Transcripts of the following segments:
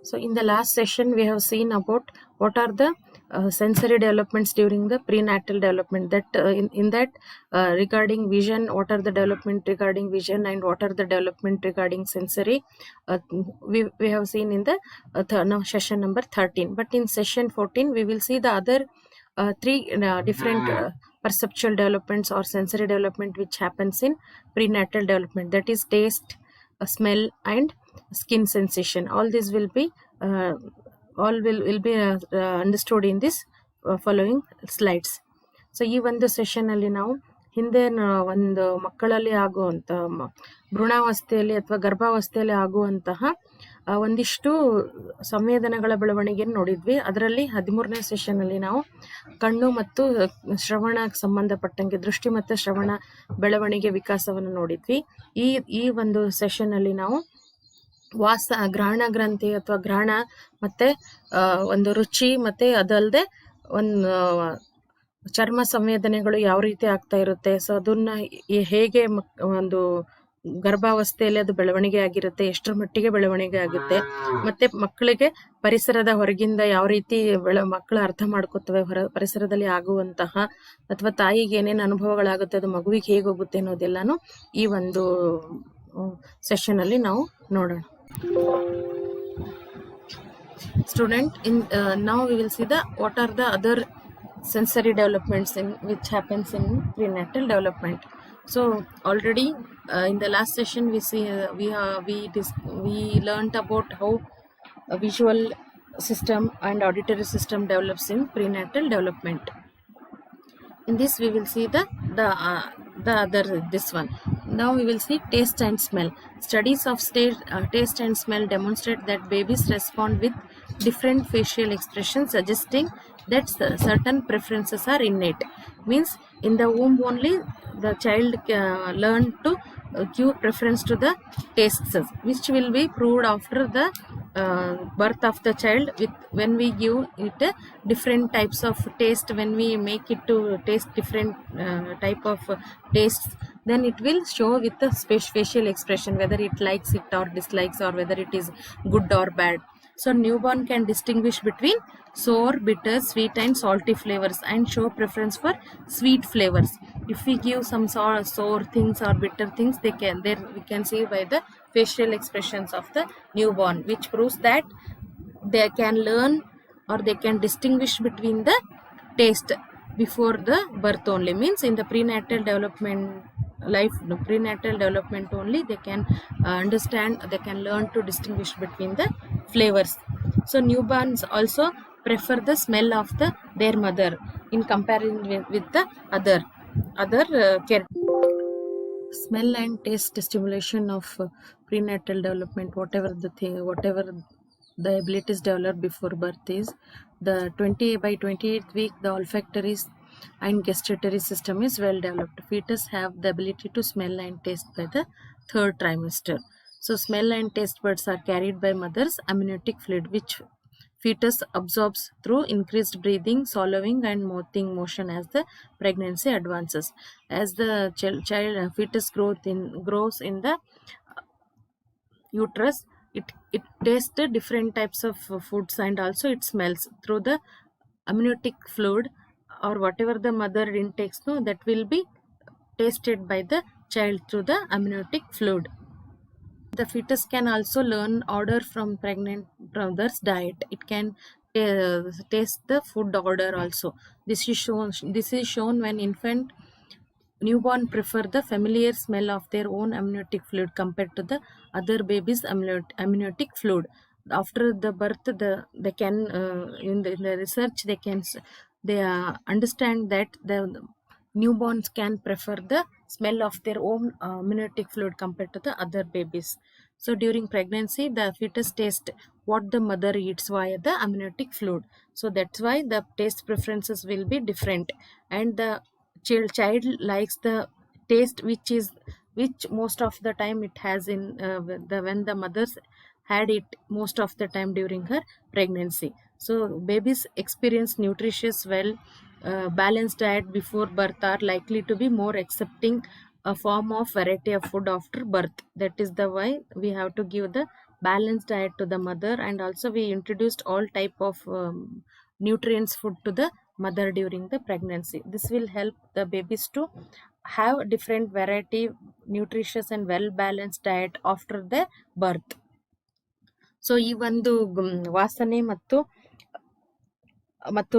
So in the last session, we have seen about what are the sensory developments during the prenatal development. That in that regarding vision, what are the development regarding vision, and what are the development regarding sensory. We have seen in the session number 13. But in session 14, we will see the other three different perceptual developments or sensory development which happens in prenatal development. That is taste, smell, and skin sensation. All this will be understood in this following slides. So ಈ ಒಂದು session ಅಲ್ಲಿ ನಾವು ಹಿಂದೆ ಒಂದು ಮಕ್ಕಳಲ್ಲಿ ಆಗುವಂತ ಭ್ರೂಣಾವಸ್ಥೆಯಲ್ಲಿ ಅಥವಾ ಗರ್ಭಾವಸ್ಥೆಯಲ್ಲಿ ಆಗುವಂತಹ ಒಂದಿಷ್ಟು ಸಂವೇದನೆಗಳ ಬೆಳವಣಿಗೆಯನ್ನು ನೋಡಿದ್ವಿ. ಅದರಲ್ಲಿ 13ನೇ ಸೆಷನ್ ಅಲ್ಲಿ ನಾವು ಕಣ್ಣು ಮತ್ತು ಶ್ರವಣಕ್ಕೆ ಸಂಬಂಧಪಟ್ಟಂಗೆ ದೃಷ್ಟಿ ಮತ್ತು ಶ್ರವಣ ಬೆಳವಣಿಗೆ ವಿಕಾಸವನ್ನು ನೋಡಿದ್ವಿ. ಈ ಒಂದು ಸೆಷನ್ ಅಲ್ಲಿ ನಾವು ಗ್ರಹಣ ಗ್ರಂಥಿ ಅಥವಾ ಗ್ರಹಣ ಮತ್ತೆ ಒಂದು ರುಚಿ ಮತ್ತೆ ಅದಲ್ಲದೆ ಒಂದು ಚರ್ಮ ಸಂವೇದನೆಗಳು ಯಾವ ರೀತಿ ಆಗ್ತಾ ಇರುತ್ತೆ, ಸೊ ಅದನ್ನ ಹೇಗೆ ಒಂದು ಗರ್ಭಾವಸ್ಥೆಯಲ್ಲಿ ಅದು ಬೆಳವಣಿಗೆ ಆಗಿರುತ್ತೆ, ಎಷ್ಟರ ಮಟ್ಟಿಗೆ ಬೆಳವಣಿಗೆ ಆಗುತ್ತೆ, ಮತ್ತೆ ಮಕ್ಕಳಿಗೆ ಪರಿಸರದ ಹೊರಗಿಂದ ಯಾವ ರೀತಿ ಮಕ್ಕಳು ಅರ್ಥ ಮಾಡ್ಕೋತವೆ, ಪರಿಸರದಲ್ಲಿ ಆಗುವಂತಹ ಅಥವಾ ತಾಯಿಗೆ ಏನೇನು ಅನುಭವಗಳಾಗುತ್ತೆ, ಅದು ಮಗುವಿಗೆ ಹೇಗೆ ಹೋಗುತ್ತೆ ಅನ್ನೋದೆಲ್ಲಾನು ಈ ಒಂದು ಸೆಷನ್ ಅಲ್ಲಿ ನಾವು ನೋಡೋಣ. Student, now we will see what are the other sensory developments which happens in prenatal development. So already in the last session we learnt about how a visual system and auditory system develops in prenatal development. In this we will see the other this one. Now we will see taste and smell. Studies of taste and smell demonstrate that babies respond with different facial expressions, suggesting that certain preferences are innate. Means in the womb only the child learn to give preference to the tastes, which will be proved after the birth of the child. When we give it different types of taste, when we make it to taste different type of tastes, then it will show with the facial expression whether it likes it or dislikes, or whether it is good or bad. So newborn can distinguish between sour, bitter, sweet and salty flavors and show preference for sweet flavors. If we give some sour things or bitter things, we can see by the facial expressions of the newborn, which proves that they can learn or they can distinguish between the taste before the birth only. Means in the prenatal development only they can understand, they can learn to distinguish between the flavors. So newborns also prefer the smell of their mother in comparison with the other care. Smell and taste stimulation of prenatal development, whatever the abilities developed before birth is the 28th week, the olfactory and gustatory system is well developed. Fetus have the ability to smell and taste by the 3rd trimester. So smell and taste buds are carried by mother's amniotic fluid, which fetus absorbs through increased breathing, swallowing and mouthing motion as the pregnancy advances. As the fetus grows in the uterus, it tastes the different types of foods and also it smells through the amniotic fluid, or whatever the mother intakes, that will be tasted by the child through the amniotic fluid. The fetus can also learn odor from pregnant mother's diet. It can taste the food odor also. This is shown when newborn prefer the familiar smell of their own amniotic fluid compared to the other baby's amniotic fluid. After the birth, they can in the research they understand that the newborns can prefer the smell of their own amniotic fluid compared to the other babies. So during pregnancy, the fetus tastes what the mother eats via the amniotic fluid. So that's why the taste preferences will be different, and the child likes the taste which most of the time it has in when the mothers had it most of the time during her pregnancy. So babies experience nutritious, balanced diet before birth are likely to be more accepting a form of variety of food after birth. That is the why we have to give the balanced diet to the mother, and also we introduced all type of nutrients food to the mother during the pregnancy. This will help the babies to have different variety, nutritious and well balanced diet after the birth. So ಈ ಒಂದು ವಾಸನೆ ಮತ್ತು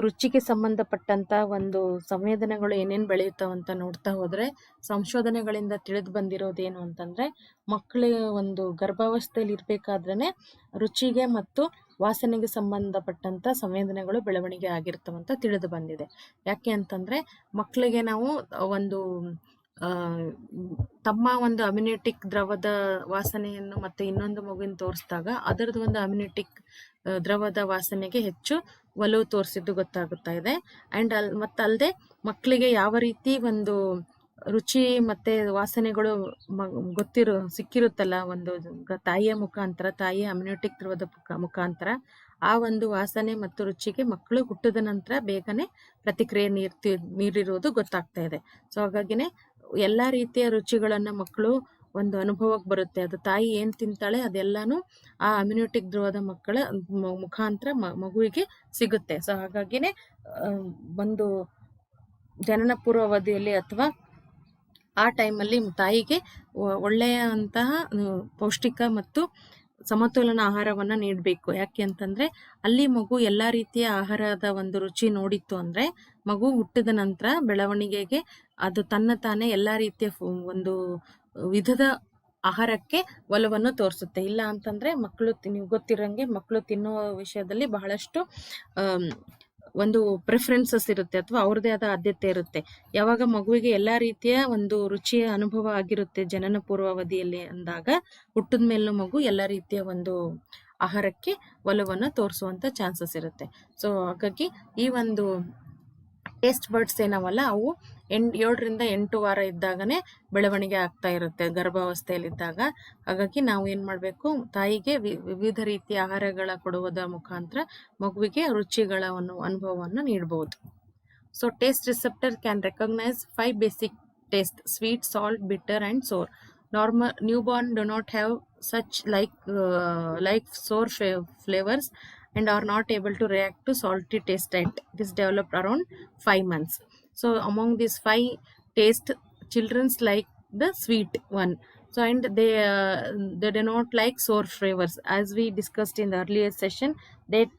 ರುಚಿಗೆ ಸಂಬಂಧಪಟ್ಟಂತ ಒಂದು ಸಂವೇದನೆಗಳು ಏನೇನು ಬೆಳೆಯುತ್ತವಂತ ನೋಡ್ತಾ ಹೋದ್ರೆ, ಸಂಶೋಧನೆಗಳಿಂದ ತಿಳಿದು ಬಂದಿರೋದೇನು ಅಂತಂದ್ರೆ, ಮಕ್ಕಳು ಒಂದು ಗರ್ಭಾವಸ್ಥೆಯಲ್ಲಿ ಇರ್ಬೇಕಾದ್ರೇನೆ ರುಚಿಗೆ ಮತ್ತು ವಾಸನೆಗೆ ಸಂಬಂಧಪಟ್ಟಂತ ಸಂವೇದನೆಗಳು ಬೆಳವಣಿಗೆ ಆಗಿರ್ತವಂತ ತಿಳಿದು ಬಂದಿದೆ. ಯಾಕೆ ಅಂತಂದ್ರೆ, ಮಕ್ಕಳಿಗೆ ನಾವು ಒಂದು ತಮ್ಮ ಒಂದು ಅಮ್ಯುನಿಟಿಕ್ ದ್ರವದ ವಾಸನೆಯನ್ನು ಮತ್ತೆ ಇನ್ನೊಂದು ಮಗುವಿನ ತೋರಿಸಿದಾಗ ಅದರದ್ದು ಒಂದು ಅಮ್ಯುನಿಟಿಕ್ ದ್ರವದ ವಾಸನೆಗೆ ಹೆಚ್ಚು ಒಲವು ತೋರಿಸಿದ್ದು ಗೊತ್ತಾಗುತ್ತಾ ಇದೆ. ಅಂಡ್ ಮತ್ತಲ್ಲದೆ ಮಕ್ಕಳಿಗೆ ಯಾವ ರೀತಿ ಒಂದು ರುಚಿ ಮತ್ತೆ ವಾಸನೆಗಳು ಸಿಕ್ಕಿರುತ್ತಲ್ಲ ಒಂದು ತಾಯಿಯ ಮುಖಾಂತರ, ತಾಯಿಯ ಅಮ್ಯುನಿಟಿಕ್ ದ್ರವದ ಮುಖಾಂತರ, ಆ ಒಂದು ವಾಸನೆ ಮತ್ತು ರುಚಿಗೆ ಮಕ್ಕಳು ಹುಟ್ಟಿದ ನಂತರ ಬೇಗನೆ ಪ್ರತಿಕ್ರಿಯೆ ನೀಡಿರುವುದು ಗೊತ್ತಾಗ್ತಾ ಇದೆ. ಸೊ ಹಾಗಾಗಿನೇ ಎಲ್ಲಾ ರೀತಿಯ ರುಚಿಗಳನ್ನ ಮಕ್ಕಳು ಒಂದು ಅನುಭವಕ್ಕೆ ಬರುತ್ತೆ. ಅದು ತಾಯಿ ಏನ್ ತಿಂತಾಳೆ ಅದೆಲ್ಲಾನು ಆ ಅಮ್ಯುನಿಟಿಕ್ ದ್ರವದ ಮಕ್ಕಳ ಮುಖಾಂತರ ಮಗುವಿಗೆ ಸಿಗುತ್ತೆ. ಸೊ ಹಾಗಾಗಿನೇ ಒಂದು ಜನನ ಪೂರ್ವ ಅವಧಿಯಲ್ಲಿ ಅಥವಾ ಆ ಟೈಮಲ್ಲಿ ತಾಯಿಗೆ ಒಳ್ಳೆಯಂತಹ ಪೌಷ್ಟಿಕ ಮತ್ತು ಸಮತೋಲನ ಆಹಾರವನ್ನ ನೀಡಬೇಕು. ಯಾಕೆ ಅಂತಂದ್ರೆ ಅಲ್ಲಿ ಮಗು ಎಲ್ಲಾ ರೀತಿಯ ಆಹಾರದ ಒಂದು ರುಚಿ ನೋಡಿತ್ತು ಅಂದ್ರೆ ಮಗು ಹುಟ್ಟಿದ ನಂತರ ಬೆಳವಣಿಗೆಗೆ ಅದು ತನ್ನ ತಾನೇ ಎಲ್ಲಾ ರೀತಿಯ ಒಂದು ವಿಧದ ಆಹಾರಕ್ಕೆ ಒಲವನ್ನು ತೋರಿಸುತ್ತೆ. ಇಲ್ಲ ಅಂತಂದ್ರೆ ಮಕ್ಕಳು ನೀವು ಗೊತ್ತಿರಂಗೆ ಮಕ್ಕಳು ತಿನ್ನೋ ವಿಷಯದಲ್ಲಿ ಬಹಳಷ್ಟು ಒಂದು ಪ್ರಿಫರೆನ್ಸಸ್ ಇರುತ್ತೆ ಅಥವಾ ಅವ್ರದೇ ಆದ ಆದ್ಯತೆ ಇರುತ್ತೆ. ಯಾವಾಗ ಮಗುವಿಗೆ ಎಲ್ಲಾ ರೀತಿಯ ಒಂದು ರುಚಿಯ ಅನುಭವ ಆಗಿರುತ್ತೆ ಜನನ ಪೂರ್ವಾವಧಿಯಲ್ಲಿ ಅಂದಾಗ ಹುಟ್ಟಿದ ಮೇಲೂ ಮಗು ಎಲ್ಲಾ ರೀತಿಯ ಒಂದು ಆಹಾರಕ್ಕೆ ಒಲವನ್ನು ತೋರಿಸುವಂತ ಚಾನ್ಸಸ್ ಇರುತ್ತೆ. ಸೊ ಹಾಗಾಗಿ ಈ ಒಂದು ಟೇಸ್ಟ್ ಬರ್ಡ್ಸ್ ಏನವಲ್ಲ ಅವು 7ರಿಂದ 8 ವಾರ ಇದ್ದಾಗನೇ ಬೆಳವಣಿಗೆ ಆಗ್ತಾ ಇರುತ್ತೆ ಗರ್ಭಾವಸ್ಥೆಯಲ್ಲಿದ್ದಾಗ. ಹಾಗಾಗಿ ನಾವು ಏನ್ ಮಾಡ್ಬೇಕು, ತಾಯಿಗೆ ವಿವಿಧ ರೀತಿಯ ಆಹಾರಗಳ ಕೊಡುವುದರ ಮುಖಾಂತರ ಮಗುವಿಗೆ ರುಚಿಗಳ ಅನುಭವವನ್ನು ನೀಡಬಹುದು. So taste receptor can recognise 5 basic taste: sweet, salt, bitter and sour. Normal newborn do not have such like sour flavors and are not able to react to salty taste yet. It is developed around 5 months. So among these 5 taste, children's like the sweet one. So and they do not like sour flavors. As we discussed in the earlier session, that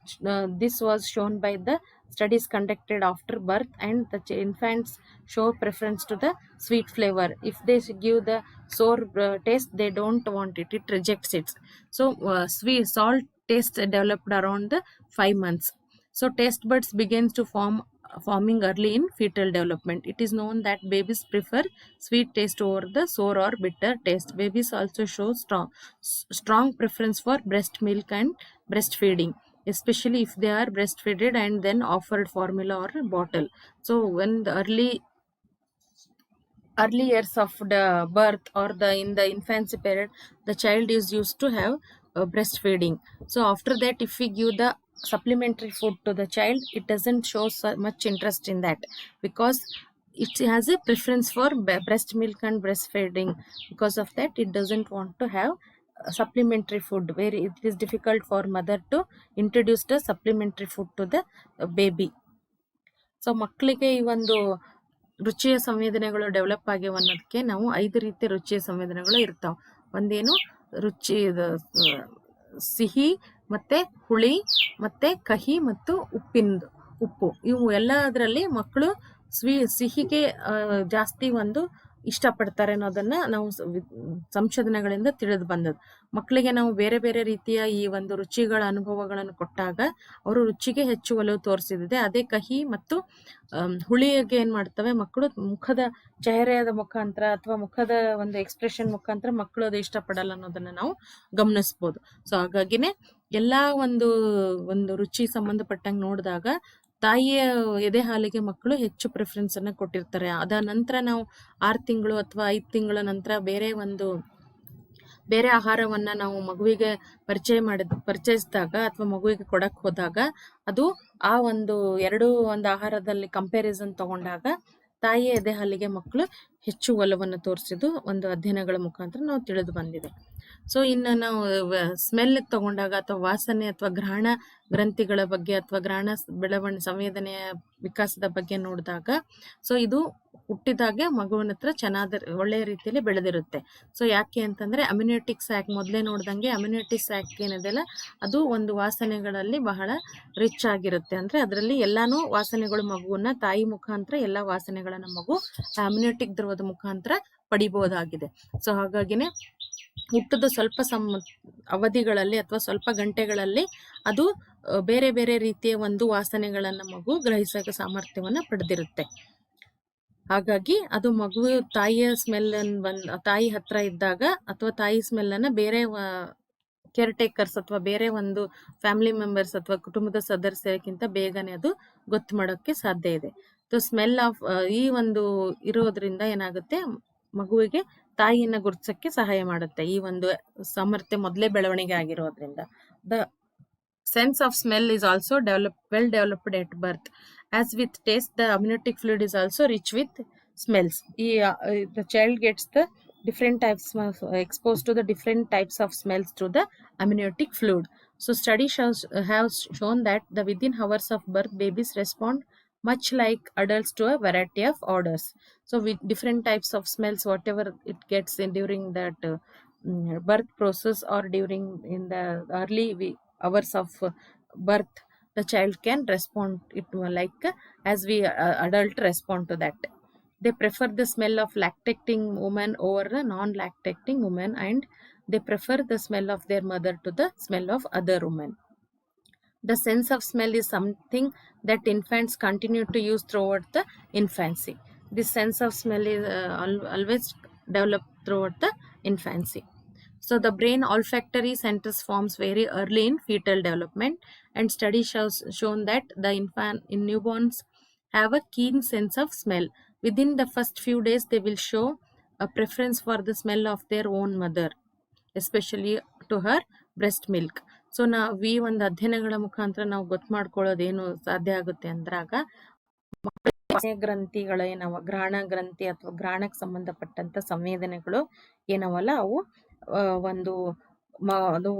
this was shown by the studies conducted after birth, and the infants show preference to the sweet flavor. If they give the sour taste, they don't want it, it rejects it. So sweet salt taste developed around the 5 months. So taste buds begins to forming early in fetal development. It is known that babies prefer sweet taste over the sour or bitter taste. Babies also show strong preference for breast milk and breastfeeding, especially if they are breastfeeded and then offered formula or bottle. So when the early years of the birth or in the infancy period, the child is used to have breastfeeding. So after that, if we give the supplementary food to the child, it doesn't show so much interest in that, because it has a preference for breast milk and breastfeeding. Because of that, it doesn't want to have supplementary food, where it is difficult for mother to introduce the supplementary food to the baby. So ಮಕ್ಕಳಿಗೆ ಈ ಒಂದು ರುಚಿಯ ಸಂವೇದನೆಗಳು develop ಆಗಿವೆ ಅನ್ನೋದಕ್ಕೆ ನಾವು 5 ರೀತಿಯ ರುಚಿಯ ಸಂವೇದನೆಗಳು ಇರ್ತಾವ. ಒಂದೇನು ರುಚಿ, ಸಿಹಿ ಮತ್ತೆ ಹುಳಿ ಮತ್ತೆ ಕಹಿ ಮತ್ತು ಉಪ್ಪು. ಇವು ಎಲ್ಲದರಲ್ಲಿ ಮಕ್ಕಳು ಸಿಹಿಗೆ ಜಾಸ್ತಿ ಒಂದು ಇಷ್ಟಪಡ್ತಾರೆ ಅನ್ನೋದನ್ನ ನಾವು ಸಂಶೋಧನೆಗಳಿಂದ ತಿಳಿದು ಬಂದದ್ದು. ಮಕ್ಕಳಿಗೆ ನಾವು ಬೇರೆ ಬೇರೆ ರೀತಿಯ ಈ ಒಂದು ರುಚಿಗಳ ಅನುಭವಗಳನ್ನು ಕೊಟ್ಟಾಗ ಅವರು ರುಚಿಗೆ ಹೆಚ್ಚು ಒಲವು ತೋರಿಸಿದೆ. ಅದೇ ಕಹಿ ಮತ್ತು ಹುಳಿಗೆ ಏನ್ ಮಾಡ್ತವೆ ಮಕ್ಕಳು, ಮುಖದ ಚೆಹರೆಯ ಮುಖಾಂತರ ಅಥವಾ ಮುಖದ ಒಂದು ಎಕ್ಸ್ಪ್ರೆಷನ್ ಮುಖಾಂತರ ಮಕ್ಕಳು ಅದು ಇಷ್ಟಪಡಲ್ಲ ಅನ್ನೋದನ್ನ ನಾವು ಗಮನಿಸ್ಬೋದು. ಸೊ ಹಾಗಾಗಿನೇ ಎಲ್ಲಾ ಒಂದು ರುಚಿ ಸಂಬಂಧಪಟ್ಟಂಗೆ ನೋಡಿದಾಗ ತಾಯಿಯ ಎದೆ ಹಾಲಿಗೆ ಮಕ್ಕಳು ಹೆಚ್ಚು ಪ್ರಿಫರೆನ್ಸ್ ಅನ್ನ ಕೊಟ್ಟಿರ್ತಾರೆ. ಅದ ನಂತರ ನಾವು 6 ತಿಂಗಳು ಅಥವಾ 5 ತಿಂಗಳ ನಂತರ ಬೇರೆ ಆಹಾರವನ್ನ ನಾವು ಮಗುವಿಗೆ ಪರಿಚಯಿಸಿದಾಗ ಅಥವಾ ಮಗುವಿಗೆ ಕೊಡಕ್ ಹೋದಾಗ ಅದು ಆ ಒಂದು ಆಹಾರದಲ್ಲಿ ಕಂಪ್ಯಾರಿಸನ್ ತಗೊಂಡಾಗ ತಾಯಿಯ ಎದೆ ಹಾಲಿಗೆ ಮಕ್ಕಳು ಹೆಚ್ಚು ಒಲವನ್ನು ತೋರಿಸಿದ್ದು ಒಂದು ಅಧ್ಯಯನಗಳ ಮುಖಾಂತರ ನಾವು ತಿಳಿದು ಬಂದಿದೆ. ಸೊ ಇನ್ನು ನಾವು ಸ್ಮೆಲ್ ತಗೊಂಡಾಗ ಅಥವಾ ವಾಸನೆ ಅಥವಾ ಘ್ರಾಣ ಗ್ರಂಥಿಗಳ ಬಗ್ಗೆ ಅಥವಾ ಘ್ರಾಣ ಸಂವೇದನೆಯ ವಿಕಾಸದ ಬಗ್ಗೆ ನೋಡಿದಾಗ, ಸೊ ಇದು ಹುಟ್ಟಿದಾಗೆ ಮಗುವಿನ ಹತ್ರ ಒಳ್ಳೆಯ ರೀತಿಯಲ್ಲಿ ಬೆಳೆದಿರುತ್ತೆ. ಸೊ ಯಾಕೆ ಅಂತಂದ್ರೆ ಅಮ್ಯುನಿಟಿಕ್ ಸ್ಯಾಕ್ ಮೊದಲೇ ನೋಡ್ದಂಗೆ ಅಮ್ಯುನಿಟಿ ಸ್ಯಾಕ್ ಏನಿದೆಯಲ್ಲ ಅದು ಒಂದು ವಾಸನೆಗಳಲ್ಲಿ ಬಹಳ ರಿಚ್ ಆಗಿರುತ್ತೆ. ಅಂದ್ರೆ ಅದರಲ್ಲಿ ಎಲ್ಲಾನು ವಾಸನೆಗಳು ಮಗುವನ್ನ ತಾಯಿ ಮುಖಾಂತರ ಎಲ್ಲಾ ವಾಸನೆಗಳನ್ನ ಮಗು ಅಮ್ಯುನಿಟಿಕ್ ದ್ರವದ ಮುಖಾಂತರ ಪಡಿಬಹುದಾಗಿದೆ. ಸೊ ಹಾಗಾಗಿನೇ ಹುಟ್ಟದ ಸ್ವಲ್ಪ ಅವಧಿಗಳಲ್ಲಿ ಅಥವಾ ಸ್ವಲ್ಪ ಗಂಟೆಗಳಲ್ಲಿ ಅದು ಬೇರೆ ಬೇರೆ ರೀತಿಯ ಒಂದು ವಾಸನೆಗಳನ್ನ ಮಗು ಗ್ರಹಿಸೋ ಸಾಮರ್ಥ್ಯವನ್ನ ಪಡೆದಿರುತ್ತೆ. ಹಾಗಾಗಿ ಅದು ಮಗು ತಾಯಿಯ ಸ್ಮೆಲ್ ತಾಯಿ ಹತ್ರ ಇದ್ದಾಗ ಅಥವಾ ತಾಯಿ ಸ್ಮೆಲ್ ಅನ್ನ ಬೇರೆ ಕೇರ್ ಟೇಕರ್ಸ್ ಅಥವಾ ಬೇರೆ ಒಂದು ಫ್ಯಾಮಿಲಿ ಮೆಂಬರ್ಸ್ ಅಥವಾ ಕುಟುಂಬದ ಸದಸ್ಯರಿಗಿಂತ ಬೇಗನೆ ಅದು ಗೊತ್ತು ಮಾಡೋಕ್ಕೆ ಸಾಧ್ಯ ಇದೆ. ಸ್ಮೆಲ್ ಆಫ್ ಈ ಒಂದು ಇರೋದ್ರಿಂದ ಏನಾಗುತ್ತೆ, ಮಗುವಿಗೆ ತಾಯಿಯನ್ನ ಗುರುತಿಸಕ್ಕೆ ಸಹಾಯ ಮಾಡುತ್ತೆ. ಈ ಒಂದು ಸಾಮರ್ಥ್ಯ ಮೊದಲೇ ಬೆಳವಣಿಗೆ ಆಗಿರೋದ್ರಿಂದ. The sense of smell is also well developed at birth. As with taste, the amniotic fluid is also rich with smells. The child gets the different types exposed to the different types of smells through the amniotic fluid. So studies have shown that within hours of birth, babies respond much like adults to a variety of odors. So with different types of smells, whatever it gets in during that birth process or during in the early hours of birth, the child can respond it like as we adult respond to that. They prefer the smell of lactating woman over the non-lactating woman, and they prefer the smell of their mother to the smell of other women. The sense of smell is something that infants continue to use throughout the infancy. This sense of smell is always developed throughout the infancy. So the brain olfactory centers forms very early in fetal development, and studies have shown that the in newborns have a keen sense of smell. Within the first few days, they will show a preference for the smell of their own mother, especially to her breast milk. So ಈ ಒಂದು ಅಧ್ಯಯನಗಳ ಮುಖಾಂತರ ನಾವು ಗೊತ್ತು ಮಾಡ್ಕೊಳ್ಳೋದೇನು ಸಾಧ್ಯ ಆಗುತ್ತೆ ಅಂದ್ರಾಗ, ಗ್ರಂಥಿಗಳು ಏನವ, ಘ್ರಾಣ ಗ್ರಂಥಿ ಅಥವಾ ಘ್ರಾಣಕ್ಕೆ ಸಂಬಂಧಪಟ್ಟಂತ ಸಂವೇದನೆಗಳು ಏನವಲ್ಲ, ಅವು ಒಂದು ಅದು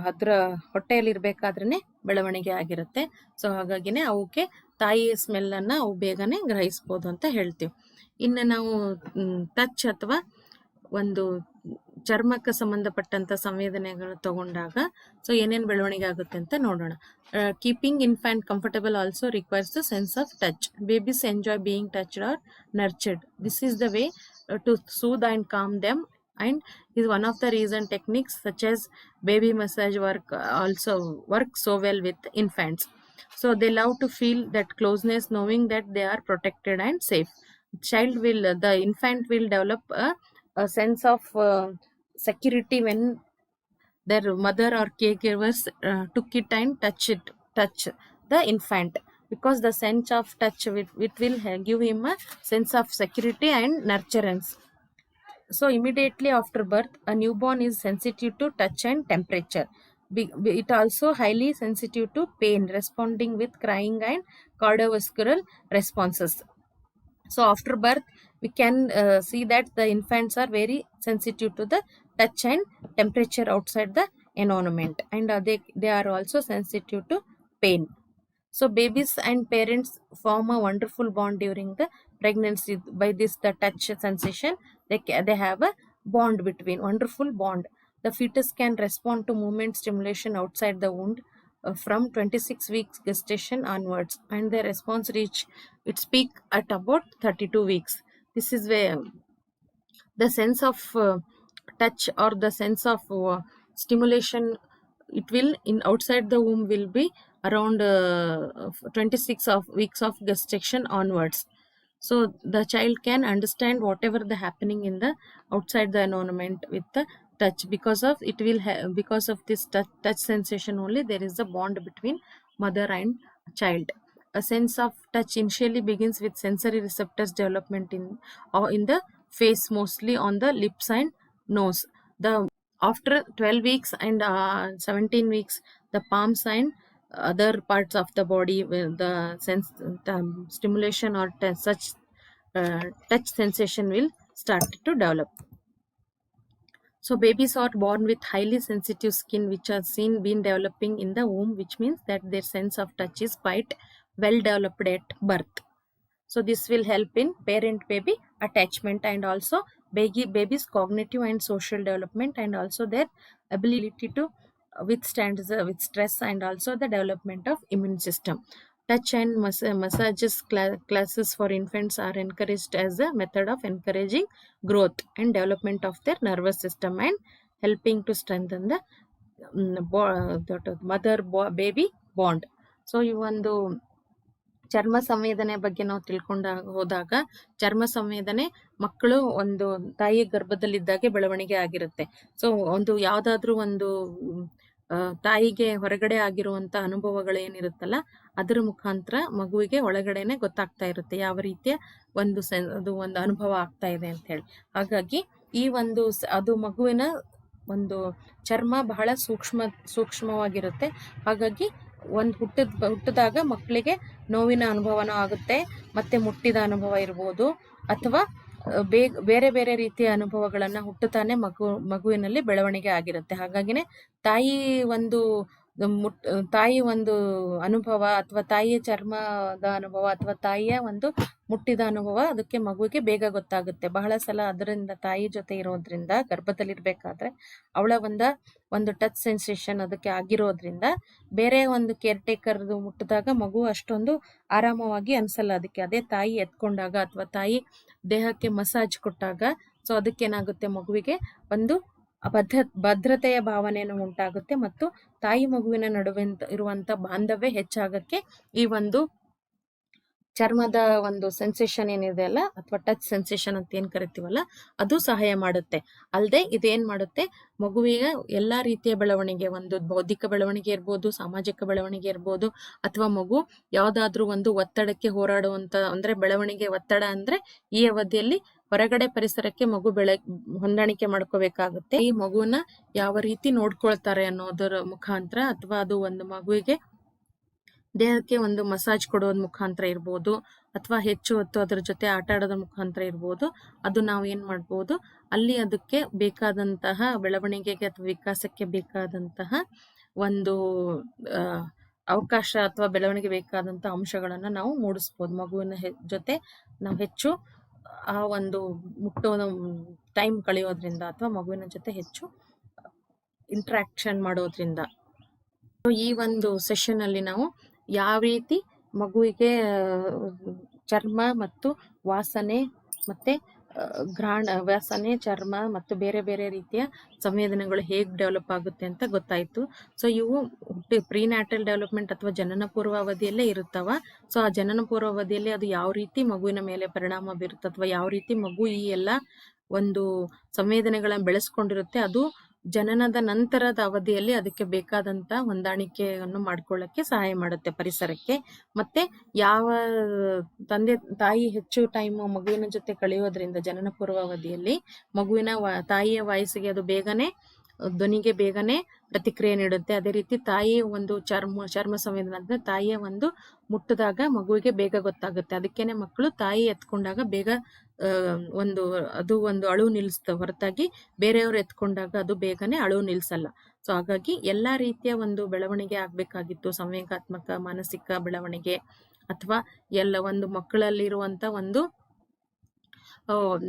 ಅದ್ರ ಹೊಟ್ಟೆಯಲ್ಲಿ ಇರ್ಬೇಕಾದ್ರೇನೆ ಬೆಳವಣಿಗೆ ಆಗಿರುತ್ತೆ. ಸೊ ಹಾಗಾಗಿನೇ ಅವಕ್ಕೆ ತಾಯಿ ಸ್ಮೆಲ್ ಅನ್ನ ಅವು ಬೇಗನೆ ಗ್ರಹಿಸ್ಬೋದು ಅಂತ ಹೇಳ್ತೀವಿ. ಇನ್ನು ನಾವು ಟಚ್ ಅಥವಾ ಒಂದು ಚರ್ಮಕ್ಕೆ ಸಂಬಂಧಪಟ್ಟಂತ ಸಂವೇದನೆಗಳು ತಗೊಂಡಾಗ ಸೊ ಏನೇನು ಬೆಳವಣಿಗೆ ಆಗುತ್ತೆ ಅಂತ ನೋಡೋಣ. Keeping infant comfortable also requires the sense of touch. Babies enjoy being touched or nurtured. This is the way to soothe and calm them, and is one of the reason techniques such as baby massage work so well with infants. So they love to feel that closeness, knowing that they are protected and safe. The infant will develop a sense of security when their mother or caregivers took it and touch the infant, because the sense of touch it will give him a sense of security and nurturance. So immediately after birth, a newborn is sensitive to touch and temperature. It also highly sensitive to pain, responding with crying and cardiovascular responses. So after birth, we can see that the infants are very sensitive to the touch and temperature outside the environment, and they are also sensitive to pain. So babies and parents form a wonderful bond during the pregnancy. By this, the touch sensation, they have a wonderful bond. The fetus can respond to movement stimulation outside the wound from 26 weeks gestation onwards, and the response reach its peak at about 32 weeks. This is where the sense of touch or the sense of stimulation, it will in outside the womb will be around 26 weeks of gestation onwards. So the child can understand whatever the happening in the outside the environment with the touch, because of this touch sensation only there is a bond between mother and child. A sense of touch initially begins with sensory receptors development in the face, mostly on the lips and nose. After 12 weeks and 17 weeks, the palms and other parts of the body where the sense stimulation or such touch sensation will start to develop. So babies are born with highly sensitive skin, which are been developing in the womb, which means that their sense of touch is quite well developed at birth. So this will help in parent-baby attachment and also baby's cognitive and social development, and also their ability to withstand with stress, and also the development of immune system. Touch and massages classes for infants are encouraged as a method of encouraging growth and development of their nervous system and helping to strengthen the mother-baby bond. So ಈ ಒಂದು ಚರ್ಮ ಸಂವೇದನೆ ಬಗ್ಗೆ ನಾವು ತಿಳ್ಕೊಂಡಾಗ ಹೋದಾಗ, ಚರ್ಮ ಸಂವೇದನೆ ಮಕ್ಕಳು ಒಂದು ತಾಯಿ ಗರ್ಭದಲ್ಲಿದ್ದಾಗೆ ಬೆಳವಣಿಗೆ ಆಗಿರುತ್ತೆ. ಸೊ ಒಂದು ಯಾವುದಾದ್ರೂ ಒಂದು ತಾಯಿಗೆ ಹೊರಗಡೆ ಆಗಿರುವಂತ ಅನುಭವಗಳು ಏನಿರುತ್ತಲ್ಲ, ಅದರ ಮುಖಾಂತರ ಮಗುವಿಗೆ ಒಳಗಡೆನೆ ಗೊತ್ತಾಗ್ತಾ ಇರುತ್ತೆ ಯಾವ ರೀತಿಯ ಒಂದು ಅದು ಒಂದು ಅನುಭವ ಆಗ್ತಾ ಇದೆ ಅಂತ ಹೇಳಿ. ಹಾಗಾಗಿ ಈ ಒಂದು ಅದು ಮಗುವಿನ ಒಂದು ಚರ್ಮ ಬಹಳ ಸೂಕ್ಷ್ಮವಾಗಿರುತ್ತೆ. ಹಾಗಾಗಿ ಒಂದು ಹುಟ್ಟಿದಾಗ ಮಕ್ಕಳಿಗೆ ನೋವಿನ ಅನುಭವನೂ ಆಗುತ್ತೆ, ಮತ್ತೆ ಮುಟ್ಟಿದ ಅನುಭವ ಇರ್ಬೋದು, ಅಥವಾ ಬೇರೆ ಬೇರೆ ರೀತಿಯ ಅನುಭವಗಳನ್ನ ಹುಟ್ಟುತ್ತಾನೆ ಮಗುವಿನಲ್ಲಿ ಬೆಳವಣಿಗೆ ಆಗಿರುತ್ತೆ. ಹಾಗಾಗಿನೇ ತಾಯಿ ಒಂದು ಅನುಭವ ಅಥವಾ ತಾಯಿಯ ಚರ್ಮದ ಅನುಭವ ಅಥವಾ ತಾಯಿಯ ಒಂದು ಮುಟ್ಟಿದ ಅನುಭವ ಅದಕ್ಕೆ ಮಗುವಿಗೆ ಬೇಗ ಗೊತ್ತಾಗುತ್ತೆ. ಬಹಳ ಸಲ ಅದರಿಂದ ತಾಯಿ ಜೊತೆ ಇರೋದ್ರಿಂದ, ಗರ್ಭದಲ್ಲಿರ್ಬೇಕಾದ್ರೆ ಅವಳ ಒಂದು ಟಚ್ ಸೆನ್ಸೇಷನ್ ಅದಕ್ಕೆ ಆಗಿರೋದ್ರಿಂದ ಬೇರೆ ಒಂದು ಕೇರ್ ಟೇಕರ್ದು ಮುಟ್ಟಿದಾಗ ಮಗು ಅಷ್ಟೊಂದು ಆರಾಮವಾಗಿ ಅನ್ಸಲ್ಲ ಅದಕ್ಕೆ. ಅದೇ ತಾಯಿ ಎತ್ಕೊಂಡಾಗ ಅಥವಾ ತಾಯಿ ದೇಹಕ್ಕೆ ಮಸಾಜ್ ಕೊಟ್ಟಾಗ ಸೊ ಅದಕ್ಕೇನಾಗುತ್ತೆ, ಮಗುವಿಗೆ ಒಂದು ಭದ್ರತೆಯ ಭಾವನೆಯನ್ನು ಉಂಟಾಗುತ್ತೆ ಮತ್ತು ತಾಯಿ ಮಗುವಿನ ನಡುವೆ ಇರುವಂತ ಬಾಂಧವ್ಯ ಹೆಚ್ಚಾಗಕ್ಕೆ ಈ ಒಂದು ಚರ್ಮದ ಒಂದು ಸೆನ್ಸೇಷನ್ ಏನಿದೆ ಅಲ್ಲ, ಅಥವಾ ಟಚ್ ಸೆನ್ಸೇಷನ್ ಅಂತ ಏನ್ ಕರಿತೀವಲ್ಲ, ಅದು ಸಹಾಯ ಮಾಡುತ್ತೆ. ಅಲ್ಲದೆ ಇದೇನ್ ಮಾಡುತ್ತೆ, ಮಗುವಿಗೆ ಎಲ್ಲಾ ರೀತಿಯ ಬೆಳವಣಿಗೆ, ಒಂದು ಬೌದ್ಧಿಕ ಬೆಳವಣಿಗೆ ಇರ್ಬೋದು, ಸಾಮಾಜಿಕ ಬೆಳವಣಿಗೆ ಇರ್ಬೋದು, ಅಥವಾ ಮಗು ಯಾವ್ದಾದ್ರೂ ಒಂದು ಒತ್ತಡಕ್ಕೆ ಹೋರಾಡುವಂತ, ಅಂದ್ರೆ ಬೆಳವಣಿಗೆ ಒತ್ತಡ ಅಂದ್ರೆ ಈ ಅವಧಿಯಲ್ಲಿ ಹೊರಗಡೆ ಪರಿಸರಕ್ಕೆ ಮಗು ಹೊಂದಾಣಿಕೆ ಮಾಡ್ಕೋಬೇಕಾಗುತ್ತೆ. ಈ ಮಗುವನ್ನ ಯಾವ ರೀತಿ ನೋಡ್ಕೊಳ್ತಾರೆ ಅನ್ನೋದರ ಮುಖಾಂತರ, ಅಥವಾ ಅದು ಒಂದು ಮಗುವಿಗೆ ದೇಹಕ್ಕೆ ಒಂದು ಮಸಾಜ್ ಕೊಡೋದ್ ಮುಖಾಂತರ ಇರ್ಬೋದು, ಅಥವಾ ಹೆಚ್ಚು ಹೊತ್ತು ಅದರ ಜೊತೆ ಆಟ ಆಡೋದ್ರ ಮುಖಾಂತರ ಇರ್ಬೋದು, ಅದು ನಾವು ಏನ್ ಮಾಡ್ಬೋದು, ಅಲ್ಲಿ ಅದಕ್ಕೆ ಬೇಕಾದಂತಹ ಬೆಳವಣಿಗೆಗೆ ಅಥವಾ ವಿಕಾಸಕ್ಕೆ ಬೇಕಾದಂತಹ ಒಂದು ಅವಕಾಶ ಅಥವಾ ಬೆಳವಣಿಗೆ ಬೇಕಾದಂತಹ ಅಂಶಗಳನ್ನ ನಾವು ಮೂಡಿಸ್ಬೋದು. ಮಗುವಿನ ಜೊತೆ ನಾವು ಹೆಚ್ಚು ಆ ಒಂದು ಮುಟ್ಟೋದ ಟೈಮ್ ಕಳೆಯೋದ್ರಿಂದ ಅಥವಾ ಮಗುವಿನ ಜೊತೆ ಹೆಚ್ಚು ಇಂಟ್ರಾಕ್ಷನ್ ಮಾಡೋದ್ರಿಂದ. ಈ ಒಂದು ಸೆಷನ್ ಅಲ್ಲಿ ನಾವು ಯಾವ ರೀತಿ ಮಗುವಿಗೆ ಚರ್ಮ ಮತ್ತು ವಾಸನೆ ಮತ್ತೆ ವಾಸನೆ, ಚರ್ಮ ಮತ್ತು ಬೇರೆ ಬೇರೆ ರೀತಿಯ ಸಂವೇದನೆಗಳು ಹೇಗೆ ಡೆವಲಪ್ ಆಗುತ್ತೆ ಅಂತ ಗೊತ್ತಾಯ್ತು. ಸೊ ಇವು ಪ್ರೀನ್ಯಾಟಲ್ ಡೆವಲಪ್ಮೆಂಟ್ ಅಥವಾ ಜನನ ಪೂರ್ವ ಅವಧಿಯಲ್ಲೇ ಇರುತ್ತವ. ಸೊ ಆ ಜನನ ಪೂರ್ವ ಅವಧಿಯಲ್ಲಿ ಅದು ಯಾವ ರೀತಿ ಮಗುವಿನ ಮೇಲೆ ಪರಿಣಾಮ ಬೀರುತ್ತೆ, ಅಥವಾ ಯಾವ ರೀತಿ ಮಗು ಈ ಎಲ್ಲ ಒಂದು ಸಂವೇದನೆಗಳನ್ನ ಬೆಳೆಸ್ಕೊಂಡಿರುತ್ತೆ, ಅದು ಜನನದ ನಂತರದ ಅವಧಿಯಲ್ಲಿ ಅದಕ್ಕೆ ಬೇಕಾದಂತ ಹೊಂದಾಣಿಕೆಯನ್ನು ಮಾಡ್ಕೊಳ್ಳಕ್ಕೆ ಸಹಾಯ ಮಾಡುತ್ತೆ ಪರಿಸರಕ್ಕೆ. ಮತ್ತೆ ಯಾವ ತಾಯಿ ಹೆಚ್ಚು ಟೈಮ್ ಮಗುವಿನ ಜೊತೆ ಕಳೆಯೋದ್ರಿಂದ ಜನನ ಪೂರ್ವ ಅವಧಿಯಲ್ಲಿ ಮಗುವಿನ ತಾಯಿಯ ವಯಸ್ಸಿಗೆ ಅದು ಬೇಗನೆ ಧ್ವನಿಗೆ ಬೇಗನೆ ಪ್ರತಿಕ್ರಿಯೆ ನೀಡುತ್ತೆ. ಅದೇ ರೀತಿ ತಾಯಿಯ ಒಂದು ಚರ್ಮ ಸಂವೇದನೆ ಅಂದ್ರೆ ತಾಯಿಯ ಒಂದು ಮುಟ್ಟಿದಾಗ ಮಗುವಿಗೆ ಬೇಗ ಗೊತ್ತಾಗುತ್ತೆ. ಅದಕ್ಕೇನೆ ಮಕ್ಕಳು ತಾಯಿ ಎತ್ಕೊಂಡಾಗ ಬೇಗ ಅದು ಒಂದು ಅಳು ನಿಲ್ಲಿಸ್ತವೆ ಹೊರತಾಗಿ ಬೇರೆಯವರು ಎತ್ಕೊಂಡಾಗ ಅದು ಬೇಗನೆ ಅಳು ನಿಲ್ಸಲ್ಲ. ಸೊ ಹಾಗಾಗಿ ಎಲ್ಲಾ ರೀತಿಯ ಒಂದು ಬೆಳವಣಿಗೆ ಆಗ್ಬೇಕಾಗಿತ್ತು, ಸಂವೇಗಾತ್ಮಕ, ಮಾನಸಿಕ ಬೆಳವಣಿಗೆ, ಅಥವಾ ಎಲ್ಲ ಒಂದು ಮಕ್ಕಳಲ್ಲಿರುವಂತ ಒಂದು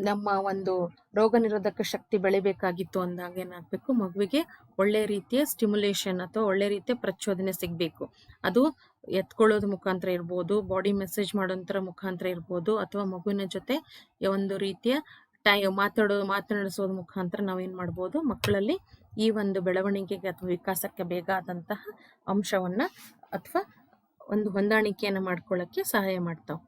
ನಮ್ಮ ಒಂದು ರೋಗ ನಿರೋಧಕ ಶಕ್ತಿ ಬೆಳಿಬೇಕಾಗಿತ್ತು ಅಂದಾಗ ಏನಾಗಬೇಕು, ಮಗುವಿಗೆ ಒಳ್ಳೆ ರೀತಿಯ ಸ್ಟಿಮ್ಯುಲೇಷನ್ ಅಥವಾ ಒಳ್ಳೆ ರೀತಿಯ ಪ್ರಚೋದನೆ ಸಿಗ್ಬೇಕು. ಅದು ಎತ್ಕೊಳ್ಳೋದ್ ಮುಖಾಂತರ ಇರ್ಬೋದು, ಬಾಡಿ ಮೆಸೇಜ್ ಮಾಡೋಂತರ ಮುಖಾಂತರ ಇರ್ಬೋದು, ಅಥವಾ ಮಗುವಿನ ಜೊತೆ ಒಂದು ರೀತಿಯ ಮಾತನಾಡಿಸೋದ್ ಮುಖಾಂತರ ನಾವೇನ್ ಮಾಡ್ಬೋದು, ಮಕ್ಕಳಲ್ಲಿ ಈ ಒಂದು ಬೆಳವಣಿಗೆಗೆ ಅಥವಾ ವಿಕಾಸಕ್ಕೆ ಬೇಕಾದಂತಹ ಅಂಶವನ್ನ ಅಥವಾ ಒಂದು ಹೊಂದಾಣಿಕೆಯನ್ನ ಮಾಡ್ಕೊಳ್ಳಕ್ಕೆ ಸಹಾಯ ಮಾಡ್ತಾವ್.